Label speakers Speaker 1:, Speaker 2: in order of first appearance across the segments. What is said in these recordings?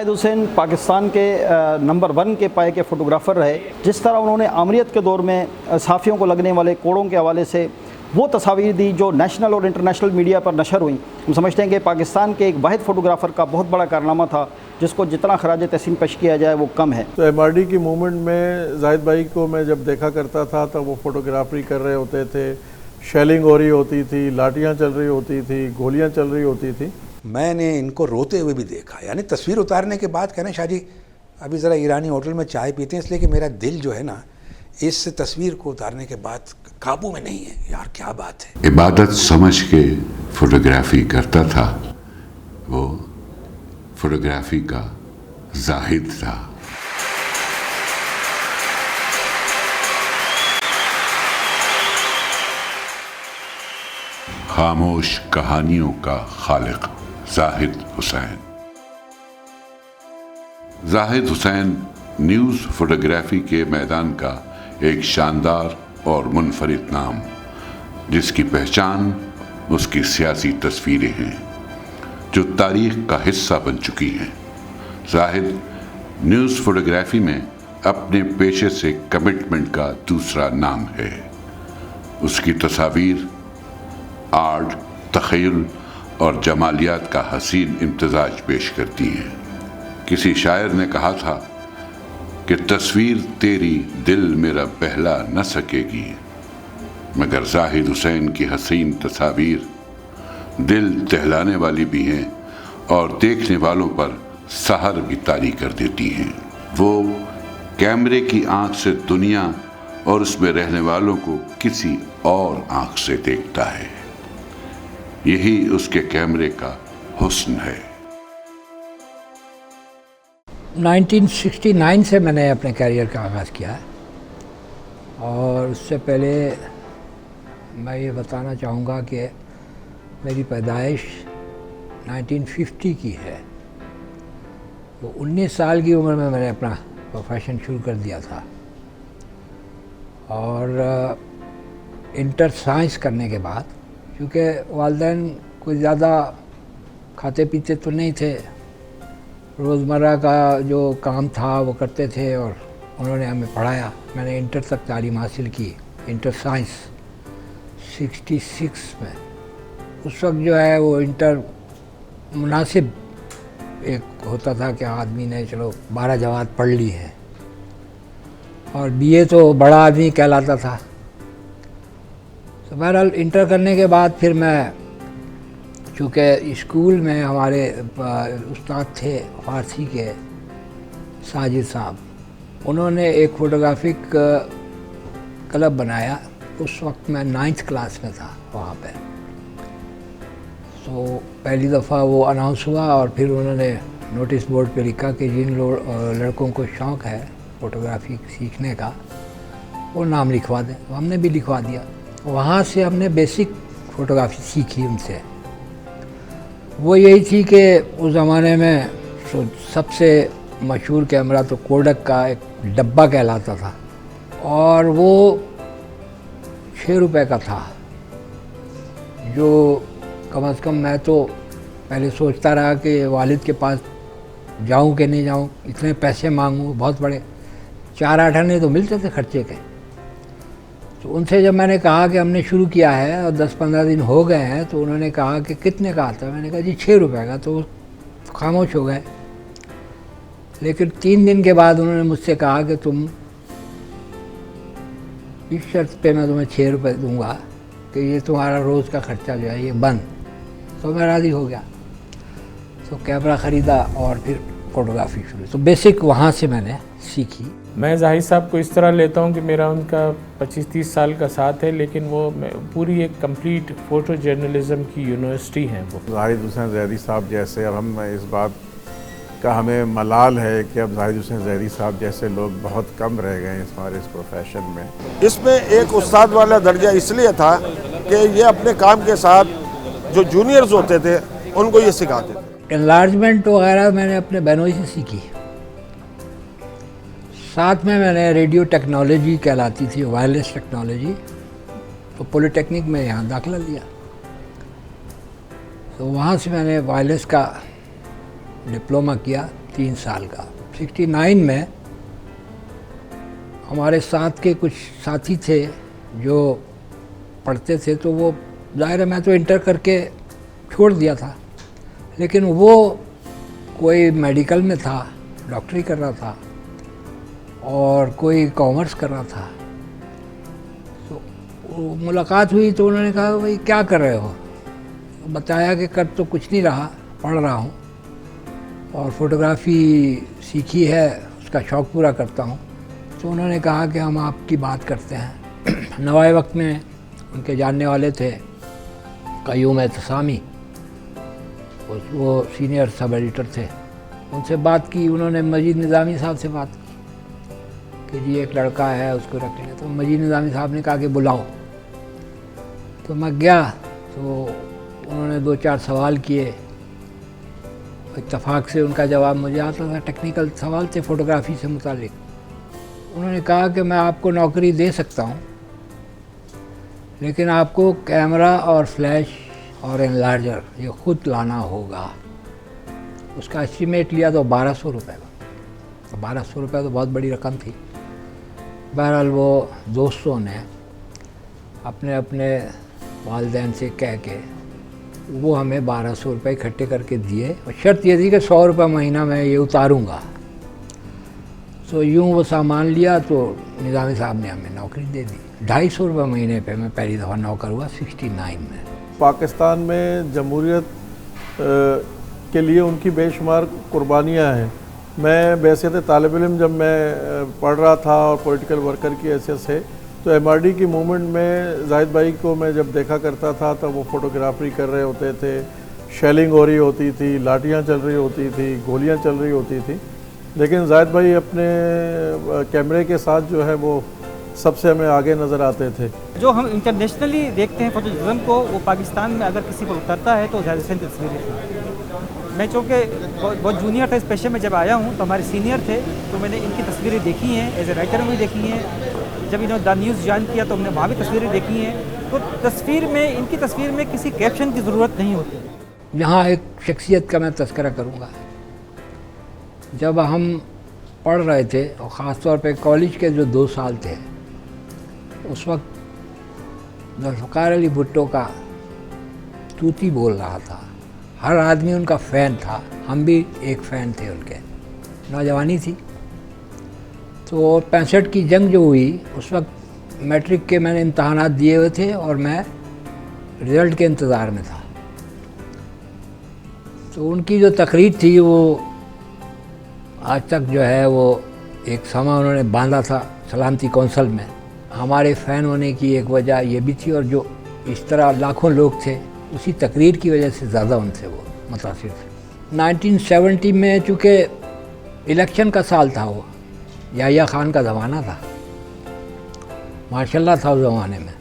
Speaker 1: زاہد حسین پاکستان کے نمبر 1 کے پائے کے فوٹوگرافر رہے. جس طرح انہوں نے آمریت کے دور میں صحافیوں کو لگنے والے کوڑوں کے حوالے سے وہ تصاویر دی جو نیشنل اور انٹرنیشنل میڈیا پر نشر ہوئیں، ہم سمجھتے ہیں کہ پاکستان کے ایک واحد فوٹوگرافر کا بہت بڑا کارنامہ تھا جس کو جتنا خراج تحسین پیش کیا جائے وہ کم ہے.
Speaker 2: تو ایم آر ڈی کی موومنٹ میں زاہد بھائی کو میں جب دیکھا کرتا تھا تو وہ فوٹوگرافری کر رہے ہوتے تھے، شیلنگ ہو رہی ہوتی تھی، لاٹیاں چل رہی ہوتی تھی، گولیاں چل رہی ہوتی تھی.
Speaker 3: میں نے ان کو روتے ہوئے بھی دیکھا، یعنی تصویر اتارنے کے بعد کہنا شاہ جی ابھی ذرا ایرانی ہوٹل میں چائے پیتے ہیں، اس لیے کہ میرا دل جو ہے نا اس تصویر کو اتارنے کے بعد قابو میں نہیں ہے. یار کیا بات ہے.
Speaker 4: عبادت سمجھ کے فوٹوگرافی کرتا تھا، وہ فوٹوگرافی کا زاہد تھا. خاموش کہانیوں کا خالق زاہد حسین. زاہد حسین نیوز فوٹوگرافی کے میدان کا ایک شاندار اور منفرد نام، جس کی پہچان اس کی سیاسی تصویریں ہیں جو تاریخ کا حصہ بن چکی ہیں. زاہد نیوز فوٹوگرافی میں اپنے پیشے سے کمٹمنٹ کا دوسرا نام ہے. اس کی تصاویر آرٹ، تخیل اور جمالیات کا حسین امتزاج پیش کرتی ہیں. کسی شاعر نے کہا تھا کہ تصویر تیری دل میرا بہلا نہ سکے گی، مگر زاہد حسین کی حسین تصاویر دل دہلانے والی بھی ہیں اور دیکھنے والوں پر سحر بھی طاری کر دیتی ہیں. وہ کیمرے کی آنکھ سے دنیا اور اس میں رہنے والوں کو کسی اور آنکھ سے دیکھتا ہے. یہی اس کے کیمرے کا حسن ہے.
Speaker 5: 1969 سے میں نے اپنے کیریئر کا آغاز کیا ہے، اور اس سے پہلے میں یہ بتانا چاہوں گا کہ میری پیدائش 1950 کی ہے. وہ 19 سال کی عمر میں نے اپنا پروفیشن شروع کر دیا تھا، اور انٹر سائنس کرنے کے بعد، کیونکہ والدین کوئی زیادہ کھاتے پیتے تو نہیں تھے، روزمرہ کا جو کام تھا وہ کرتے تھے، اور انہوں نے ہمیں پڑھایا. میں نے انٹر تک تعلیم حاصل کی، انٹر سائنس 66 میں. اس وقت جو ہے وہ انٹر مناسب ایک ہوتا تھا کہ آدمی نے چلو 12 جماعت پڑھ لی ہے، اور بی اے تو بڑا آدمی کہلاتا تھا. تو بہرحال انٹر کرنے کے بعد پھر میں، چونکہ اسکول میں ہمارے استاد تھے فارسی کے ساجد صاحب، انہوں نے ایک فوٹوگرافک کلب بنایا. اس وقت میں 9th کلاس میں تھا وہاں پہ. تو پہلی دفعہ وہ اناؤنس ہوا، اور پھر انہوں نے نوٹس بورڈ پہ لکھا کہ جن لڑکوں کو شوق ہے فوٹوگرافی سیکھنے کا وہ نام لکھوا دیں. ہم نے بھی لکھوا دیا. وہاں سے ہم نے بیسک فوٹوگرافی سیکھی ان سے. وہ یہی تھی کہ اس زمانے میں سب سے مشہور کیمرہ تو کوڈک کا ایک ڈبہ کہلاتا تھا، اور وہ 6 روپے کا تھا، جو کم از کم میں تو پہلے سوچتا رہا کہ والد کے پاس جاؤں کہ نہیں جاؤں، اتنے پیسے مانگوں بہت بڑے. 4-8 آنے تو ملتے تھے خرچے کے. تو ان سے جب میں نے کہا کہ ہم نے شروع کیا ہے اور 10-15 دن ہو گئے ہیں، تو انہوں نے کہا کہ کتنے کا آتا ہے؟ میں نے کہا جی 6 روپے کا. تو وہ خاموش ہو گئے. لیکن 3 دن کے بعد انہوں نے مجھ سے کہا کہ تم اس شرط پہ میں تمہیں 6 روپے دوں گا کہ یہ تمہارا روز کا خرچہ جو ہے یہ بند. تو میں راضی ہو گیا. تو کیمرہ خریدا اور پھر فوٹوگرافی شروع. تو بیسک وہاں سے میں نے سیکھی.
Speaker 6: میں زاہد صاحب کو اس طرح لیتا ہوں کہ میرا ان کا 25-30 سال کا ساتھ ہے، لیکن وہ پوری ایک کمپلیٹ فوٹو جرنلزم کی یونیورسٹی ہیں. وہ
Speaker 2: زاہد حسین زیدی صاحب جیسے، اب ہم اس بات کا ہمیں ملال ہے کہ اب زاہد حسین زیدی صاحب جیسے لوگ بہت کم رہ گئے ہیں ہمارے اس پروفیشن میں.
Speaker 7: اس میں ایک استاد والا درجہ اس لیے تھا کہ یہ اپنے کام کے ساتھ جو جونیئرز ہوتے تھے ان کو یہ سکھاتے تھے.
Speaker 5: انلارجمنٹ وغیرہ میں نے اپنے بہنوئی سے سیکھی. ساتھ میں نے ریڈیو ٹیکنالوجی کہلاتی تھی، وائرلیس ٹیکنالوجی، تو پولی ٹیکنک میں یہاں داخلہ لیا. تو وہاں سے میں نے وائرلیس کا ڈپلومہ کیا 3 साल का। 69 में हमारे साथ के कुछ साथी थे जो पढ़ते थे, तो वो ज़ाहिर है मैं तो इंटर करके छोड़ दिया था, लेकिन वो कोई मेडिकल में था, डॉक्टरी कर रहा था, और कोई कॉमर्स कर रहा था। तो मुलाकात हुई तो उन्होंने कहा भाई क्या कर रहे हो? बताया कि कर तो कुछ नहीं रहा, पढ़ रहा हूँ और फोटोग्राफी सीखी है, उसका शौक़ पूरा करता हूँ। तो उन्होंने कहा कि हम आपकी बात करते हैं। नवाए वक्त में उनके जानने वाले थे क़य्यूम एहतसामी, वो सीनियर सब एडिटर थे, उनसे बात की। उन्होंने मजीद निज़ामी साहब से बात की कि जी एक लड़का है उसको रख ले। तो मजीद निज़ामी साहब ने कहा कि बुलाओ। तो मैं गया तो उन्होंने 2-4 सवाल किए, इत्तफाक से उनका जवाब मुझे आता था। टेक्निकल सवाल थे फ़ोटोग्राफ़ी से मुतालिक। उन्होंने कहा कि मैं आपको नौकरी दे सकता हूँ, लेकिन आपको कैमरा और फ्लैश और एनलार्जर ये ख़ुद लाना होगा। उसका एस्टीमेट लिया तो 1200 रुपये का। 1200 रुपये तो बहुत बड़ी रकम थी। बहरहाल वो दोस्तों ने अपने अपने वालिदैन से कह के वो हमें 1200 रुपये इकट्ठे करके दिए, और शर्त ये थी कि 100 रुपये महीना मैं ये उतारूँगा। तो यूँ वो सामान लिया तो निज़ामी साहब ने हमें नौकरी दे दी। 250 रुपये महीने पे मैं पहली दफ़ा नौकर हुआ 69 में।
Speaker 2: पाकिस्तान में जमहूरियत के लिए उनकी बेशुमार कुर्बानियाँ हैं। मैं वैसे तो तालिब इल्म जब मैं पढ़ रहा था और पॉलिटिकल वर्कर की हैसियत से, तो MRD की मूवमेंट में जाहिद भाई को मैं जब देखा करता था तब वो फ़ोटोग्राफी कर रहे होते थे, शेलिंग हो रही होती थी, लाठियाँ चल रही होती थी, गोलियाँ चल रही होती थी, लेकिन जाहिद भाई अपने कैमरे के साथ जो है वो सबसे हमें आगे नज़र आते थे।
Speaker 8: जो हम इंटरनेशनली देखते हैं फोटोजर्नलिज्म को, वो पाकिस्तान में अगर किसी पर उतरता है तो ज़्यादा से तस्वीरें। मैं चूँकि बहुत जूनियर था इस पेशे में, जब आया हूँ तो हमारे सीनियर थे, तो मैंने इनकी तस्वीरें देखी हैं, एज ए राइटर भी देखी हैं। जब इन्होंने द न्यूज़ ज्वाइन किया तो हमने वहाँ भी तस्वीरें देखी हैं। तो तस्वीर में, इनकी तस्वीर में किसी कैप्शन की ज़रूरत नहीं होती।
Speaker 5: यहाँ एक शख्सियत का मैं तज़किरा करूँगा। जब हम पढ़ रहे थे और ख़ास तौर पे कॉलेज के जो 2 साल थे, उस वक्त ज़ुल्फ़िकार अली भुट्टो का तूती बोल रहा था, हर आदमी उनका फ़ैन था, हम भी एक फ़ैन थे उनके। नौजवानी थी तो 65 की जंग जो हुई, उस वक्त मैट्रिक के मैंने इम्तहानात दिए हुए थे और मैं रिज़ल्ट के इंतज़ार में था। तो उनकी जो तकरीर थी वो आज तक जो है वो एक समा उन्होंने बांधा था सलामती कौंसल में। हमारे फ़ैन होने की एक वजह ये भी थी, और जो इस तरह लाखों लोग थे उसी तकरीर की वजह से ज़्यादा उनसे वो मुतासिर थे। 1970 में चूँकि इलेक्शन का साल था, वो याह्या खान का ज़माना था, माशाल्लाह था उस ज़माने में।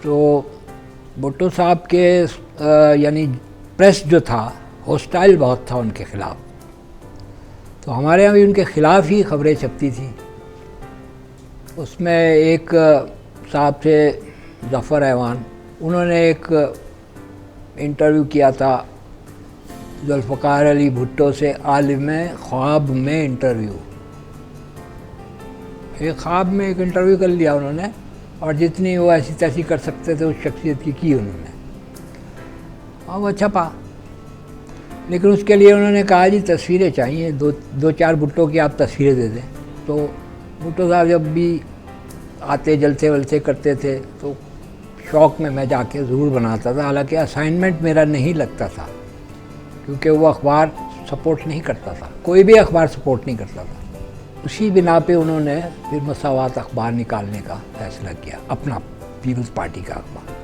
Speaker 5: तो भुट्टो साहब के यानी प्रेस जो था हॉस्टाइल बहुत था उनके ख़िलाफ़, तो हमारे यहाँ भी उनके ख़िलाफ़ ही ख़बरें छपती थी। उसमें एक साहब थे ज़फ़र ऐवान, उन्होंने एक इंटरव्यू किया था ज़ुल्फ़िकार अली भुट्टो से, आलिम ख्वाब में इंटरव्यू। एक ख्वाब में एक इंटरव्यू कर लिया उन्होंने, और जितनी वो ऐसी तैसी कर सकते थे उस शख्सियत की उन्होंने, और वो छपा। लेकिन उसके लिए उन्होंने कहा जी तस्वीरें चाहिए, 2-4 भुट्टो की आप तस्वीरें दे दें। तो भुट्टो साहब जब भी आते जलते वलते करते थे तो शौक़ में मैं जाके ज़रूर बनाता था, हालांकि असाइनमेंट मेरा नहीं लगता था क्योंकि वो अखबार सपोर्ट नहीं करता था, कोई भी अखबार सपोर्ट नहीं करता था। उसी बिना पे उन्होंने फिर मसावात अखबार निकालने का फ़ैसला किया, अपना पीपल्स पार्टी का अखबार।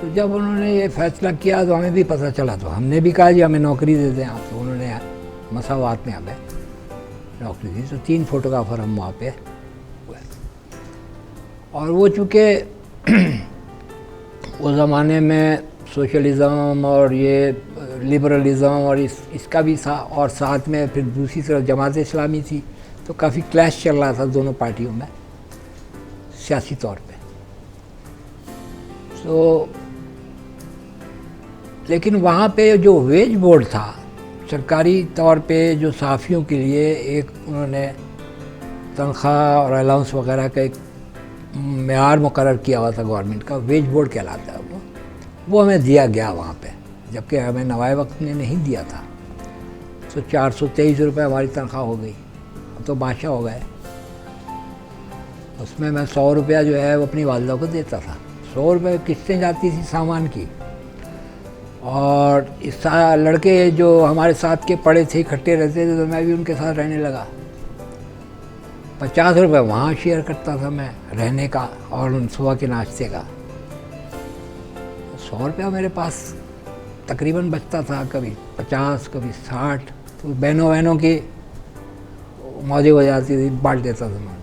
Speaker 5: तो जब उन्होंने ये फ़ैसला किया तो हमें भी पता चला, तो हमने भी कहा जी हमें नौकरी दे दें आप। तो उन्होंने मसावात में हमें नौकरी दी। तो 3 फ़ोटोग्राफ़र हम वहाँ पे हुए। और वो चूँकि उस ज़माने में सोशलिज़म और ये लिबरलिज़म और इसका भी था, और साथ में फिर दूसरी तरफ जमात इस्लामी थी, तो काफ़ी क्लैश चल रहा था दोनों पार्टियों में सियासी तौर पे। तो लेकिन वहाँ पे जो वेज बोर्ड था सरकारी तौर पे जो सहाफ़ियों के लिए एक उन्होंने तनख्वाह और अलाउंस वगैरह का एक मेयार मुकर्रर किया हुआ था गवर्नमेंट का, वेज बोर्ड कहलाता है वो हमें दिया गया वहाँ पे, जबकि हमें नवाए वक्त ने नहीं दिया था। तो 423 रुपये हमारी तनख्वाह हो गई, हम तो बादशाह हो गए। उसमें मैं 100 रुपया जो है वो अपनी वालदा को देता था, 100 रुपये किस्तें जाती थी सामान की। और इस लड़के जो हमारे साथ के पड़े थे, इकट्ठे रहते थे, तो मैं भी उनके साथ रहने लगा। 50 रुपये वहाँ शेयर करता था मैं रहने का और उन सुबह के नाश्ते का। 100 रुपया मेरे पास तकरीबन बचता था, कभी 50 कभी 60। तो बहनों की मौजें हो जाती थी, बांट देता था मैं।